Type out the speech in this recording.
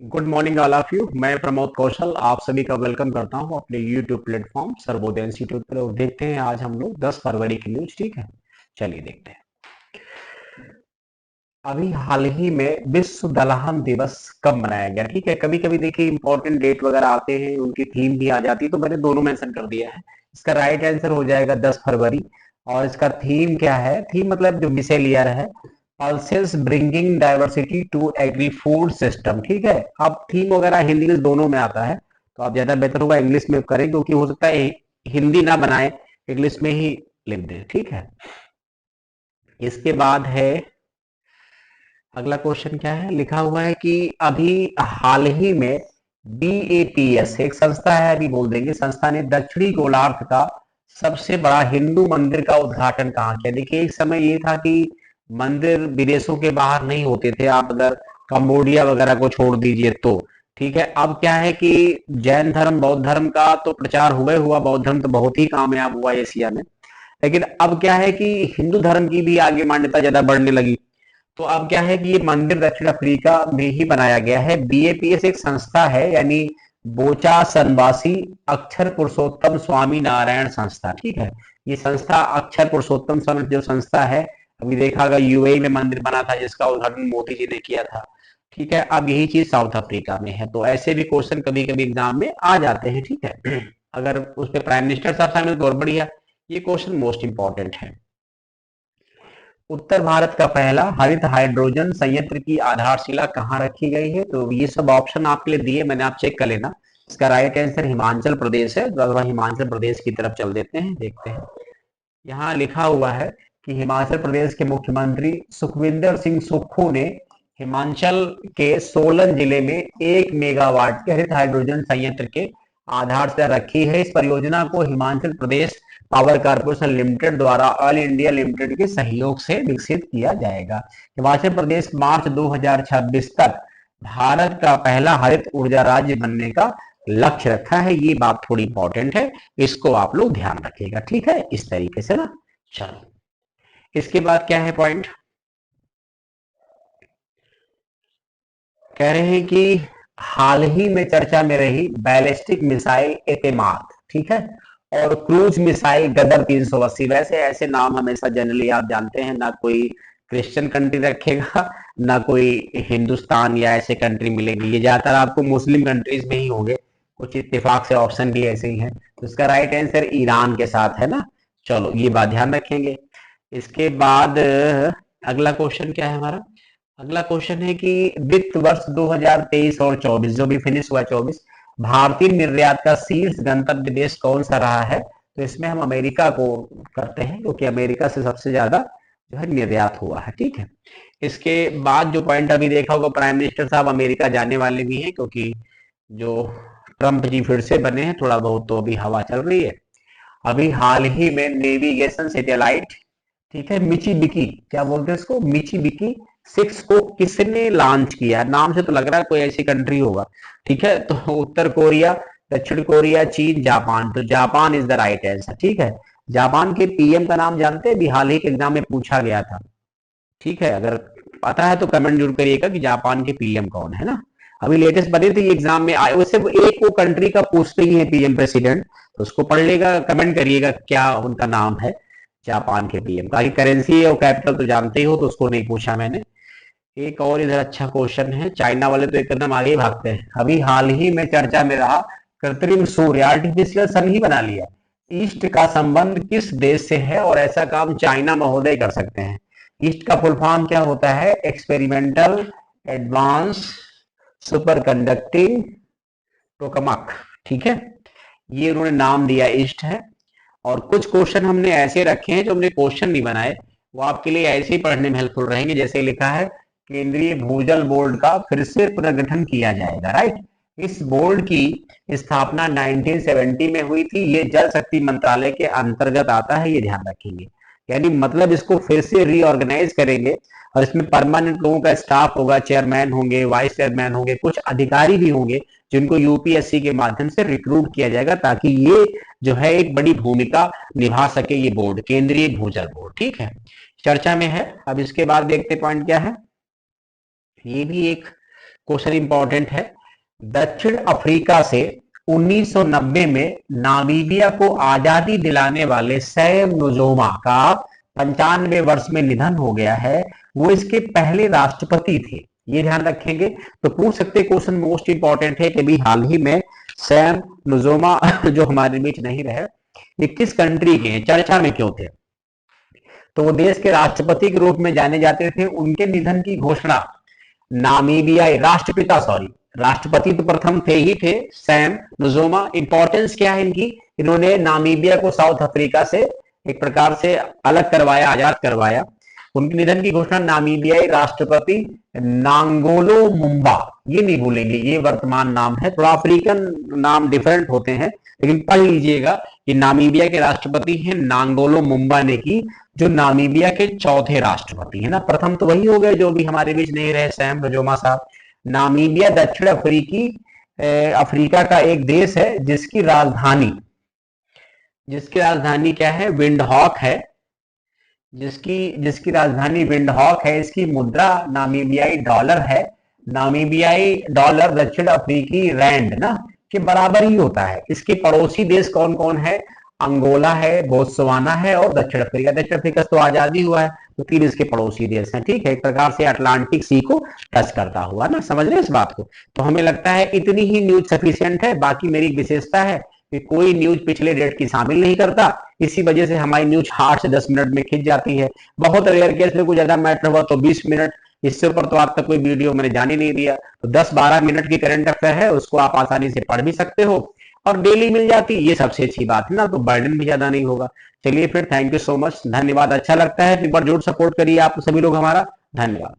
Good morning all of you. मैं प्रमोद कौशल आप सभी का वेलकम करता हूं अपने यूट्यूब प्लेटफॉर्म सर्वोदय इंस्टीट्यूट पर। और देखते हैं आज हम लोग 10 फरवरी की न्यूज। ठीक है, चलिए देखते हैं। अभी हाल ही में विश्व दलहन दिवस कब मनाया गया? ठीक है, कभी कभी देखिए इंपॉर्टेंट डेट वगैरह आते हैं, उनकी थीम भी आ जाती है, तो मैंने दोनों मेंशन कर दिया है। इसका राइट आंसर हो जाएगा 10 फरवरी। और इसका थीम क्या है? थीम मतलब जो विषय लिया है, pulses bringing diversity to agri food system. ठीक है, अब थीम वगैरह हिंदी इंग्लिश दोनों में आता है, तो आप ज्यादा बेहतर होगा इंग्लिश में करें, क्योंकि हो सकता है हिंदी ना बनाए, इंग्लिश में ही लिख दें। ठीक है, इसके बाद है अगला क्वेश्चन। क्या है लिखा हुआ है कि अभी हाल ही में BAPS एक संस्था है, अभी बोल देंगे, संस्था ने दक्षिणी गोलार्ध का सबसे बड़ा हिंदू मंदिर का उद्घाटन कहाँ किया? देखिए एक समय ये था कि मंदिर विदेशों के बाहर नहीं होते थे, आप अगर कंबोडिया वगैरह को छोड़ दीजिए तो। ठीक है, अब क्या है कि जैन धर्म बौद्ध धर्म का तो प्रचार हुआ बौद्ध धर्म तो बहुत ही कामयाब हुआ एशिया में, लेकिन अब क्या है कि हिंदू धर्म की भी आगे मान्यता ज्यादा बढ़ने लगी। तो अब क्या है कि ये मंदिर दक्षिण अफ्रीका में ही बनाया गया है। BAPS एक संस्था है, यानी बोचा सनवासी अक्षर पुरुषोत्तम स्वामी नारायण संस्था। ठीक है, ये संस्था अक्षर पुरुषोत्तम स्वामी जो संस्था है, अभी देखा होगा यूएई में मंदिर बना था जिसका उद्घाटन मोदी जी ने किया था। ठीक है, अब यही चीज साउथ अफ्रीका में है। तो ऐसे भी क्वेश्चन कभी कभी एग्जाम में आ जाते हैं। ठीक है, अगर उस पर प्राइम मिनिस्टर साहब शामिल तो और बढ़िया। ये क्वेश्चन मोस्ट इंपॉर्टेंट है। उत्तर भारत का पहला हरित हाइड्रोजन संयंत्र की आधारशिला कहाँ रखी गई है? तो ये सब ऑप्शन आपके लिए दिए मैंने, आप चेक कर लेना। इसका राइट आंसर हिमाचल प्रदेश है। तो हिमाचल प्रदेश की तरफ चल देते हैं, देखते हैं। यहाँ लिखा हुआ है कि हिमाचल प्रदेश के मुख्यमंत्री सुखविंदर सिंह सुक्खू ने हिमाचल के सोलन जिले में 1 मेगावाट के हरित हाइड्रोजन संयंत्र के आधारशिला रखी है। इस परियोजना को Himachal Pradesh power corporation limited द्वारा ऑल इंडिया लिमिटेड के सहयोग से विकसित किया जाएगा। हिमाचल प्रदेश मार्च 2026 तक भारत का पहला हरित ऊर्जा राज्य बनने का लक्ष्य रखा है। ये बात थोड़ी इंपॉर्टेंट है, इसको आप लोग ध्यान रखिएगा। ठीक है, इस तरीके से ना। चलो, इसके बाद क्या है पॉइंट? कह रहे हैं कि हाल ही में चर्चा में रही बैलिस्टिक मिसाइल एतेमाद, ठीक है, और क्रूज मिसाइल गदर 380। वैसे ऐसे नाम हमेशा जनरली आप जानते हैं, ना कोई क्रिश्चियन कंट्री रखेगा, ना कोई हिंदुस्तान या ऐसे कंट्री मिलेगी, ये ज्यादातर आपको मुस्लिम कंट्रीज में ही होंगे। कुछ इत्तेफाक से ऑप्शन भी ऐसे ही हैं, तो इसका राइट आंसर ईरान के साथ है ना। चलो, ये बात ध्यान रखेंगे। इसके बाद अगला क्वेश्चन क्या है हमारा? अगला क्वेश्चन है कि वित्त वर्ष 2023 और 24 जो भी फिनिश हुआ 24, भारतीय निर्यात का शीर्ष गंतव्य देश कौन सा रहा है? तो इसमें हम अमेरिका को करते हैं, क्योंकि अमेरिका से सबसे ज्यादा जो है निर्यात हुआ है। ठीक है, इसके बाद जो पॉइंट अभी देखा होगा, प्राइम मिनिस्टर साहब अमेरिका जाने वाले भी हैं, क्योंकि जो ट्रंप जी फिर से बने हैं, थोड़ा बहुत तो अभी हवा चल रही है। अभी हाल ही में नेविगेशन सैटेलाइट, ठीक है, मिचीबिकी, क्या बोलते हैं इसको, मिचीबिकी 6 को किसने लॉन्च किया? नाम से तो लग रहा है कोई ऐसी कंट्री होगा। ठीक है, तो उत्तर कोरिया, दक्षिण कोरिया, चीन, जापान। तो Japan is the right answer. ठीक है, जापान के पीएम का नाम जानते हैं? अभी हाल ही के एग्जाम में पूछा गया था। ठीक है, अगर पता है तो कमेंट जरूर करिएगा कि जापान के पीएम कौन है ना। अभी लेटेस्ट बने थे एग्जाम में आए, वैसे एक वो कंट्री का पूछते ही है पीएम प्रेसिडेंट, तो उसको पढ़ लेगा, कमेंट करिएगा क्या उनका नाम है जापान के पीएम का। करेंसी और कैपिटल तो जानते ही हो, तो उसको नहीं पूछा मैंने। एक और इधर अच्छा क्वेश्चन है, चाइना वाले तो एकदम आगे ही भागते हैं। अभी हाल ही में चर्चा में रहा कृत्रिम सूर्य, आर्टिफिशियल सन ही बना लिया, ईस्ट का संबंध किस देश से है? और ऐसा काम चाइना महोदय कर सकते हैं। ईस्ट का फुल फॉर्म क्या होता है? Experimental advance super conducting Tokmok. ठीक है, ये उन्होंने नाम दिया, ईस्ट है। और कुछ क्वेश्चन हमने ऐसे रखे हैं जो हमने क्वेश्चन नहीं बनाए, वो आपके लिए ऐसे ही पढ़ने में हेल्पफुल रहेंगे। जैसे लिखा है केंद्रीय भूजल बोर्ड का फिर से पुनर्गठन किया जाएगा, राइट। इस बोर्ड की स्थापना 1970 में हुई थी। ये जल शक्ति मंत्रालय के अंतर्गत आता है, ये ध्यान रखेंगे। यानी मतलब इसको फिर से रीऑर्गेनाइज करेंगे, और इसमें परमानेंट लोगों का स्टाफ होगा, चेयरमैन होंगे, वाइस चेयरमैन होंगे, कुछ अधिकारी भी होंगे जिनको यूपीएससी के माध्यम से रिक्रूट किया जाएगा, ताकि ये जो है एक बड़ी भूमिका निभा सके ये बोर्ड, केंद्रीय भूजल बोर्ड। ठीक है, चर्चा में है। अब इसके बाद देखते पॉइंट क्या है। ये भी एक क्वेश्चन इंपॉर्टेंट है। दक्षिण अफ्रीका से 1990 में नामीबिया को आजादी दिलाने वाले सैम नुजोमा का 95 वर्ष में निधन हो गया है। वो इसके पहले राष्ट्रपति थे, ये ध्यान रखेंगे। तो पूछ सकते क्वेश्चन मोस्ट इंपॉर्टेंट है कि अभी हाल ही में सैम नुजोमा जो हमारे बीच नहीं रहे, ये किस कंट्री के हैं, चर्चा में क्यों थे? तो वो देश के राष्ट्रपति के रूप में जाने जाते थे। उनके निधन की घोषणा नामीबियाई राष्ट्रपिता, सॉरी राष्ट्रपति तो प्रथम थे ही थे, सैम नुजोमा। इंपॉर्टेंस क्या है इनकी? इन्होंने नामीबिया को साउथ अफ्रीका से एक प्रकार से अलग करवाया, आजाद करवाया। उनके निधन की घोषणा नामीबियाई राष्ट्रपति नांगोलो मुम्बा, ये नहीं भूलेंगे, ये वर्तमान नाम है। थोड़ा अफ्रीकन नाम डिफरेंट होते हैं, लेकिन पढ़ लीजिएगा कि नामीबिया के राष्ट्रपति हैं नांगोलो मुम्बा ने की, जो नामीबिया के चौथे राष्ट्रपति है ना। प्रथम तो वही हो गए जो भी हमारे बीच नहीं रहे, सैम नुजोमा साहब। नामीबिया दक्षिण अफ्रीका का एक देश है जिसकी राजधानी क्या है? विंडहॉक है। जिसकी राजधानी विंडहॉक है। इसकी मुद्रा नामीबियाई डॉलर है। नामीबियाई डॉलर दक्षिण अफ्रीकी रैंड ना के बराबर ही होता है। इसके पड़ोसी देश कौन कौन है? अंगोला है, बोत्सवाना है और दक्षिण अफ्रीका। दक्षिण अफ्रीका तो आजादी हुआ है, तो 3 इसके पड़ोसी देश हैं। ठीक है, एक प्रकार से अटलांटिक सी को टच करता हुआ ना, समझ रहे हैं इस बात को? तो हमें लगता है इतनी ही न्यूज सफिशियंट है। बाकी मेरी विशेषता है कि कोई न्यूज पिछले डेट की शामिल नहीं करता, इसी वजह से हमारी न्यूज 8 से 10 मिनट में खिंच जाती है। बहुत रेयर केस में कुछ ज्यादा मैटर हुआ तो 20 मिनट, इससे ऊपर तो आज तक कोई वीडियो मैंने जाने नहीं दिया। तो 10-12 मिनट की करंट अफेयर है, उसको आप आसानी से पढ़ भी सकते हो और डेली मिल जाती, ये सबसे अच्छी बात है ना, तो बर्डन भी ज्यादा नहीं होगा। चलिए फिर, थैंक यू सो मच, धन्यवाद। अच्छा लगता है तो एक बार जरूर सपोर्ट करिए आप सभी लोग हमारा। धन्यवाद।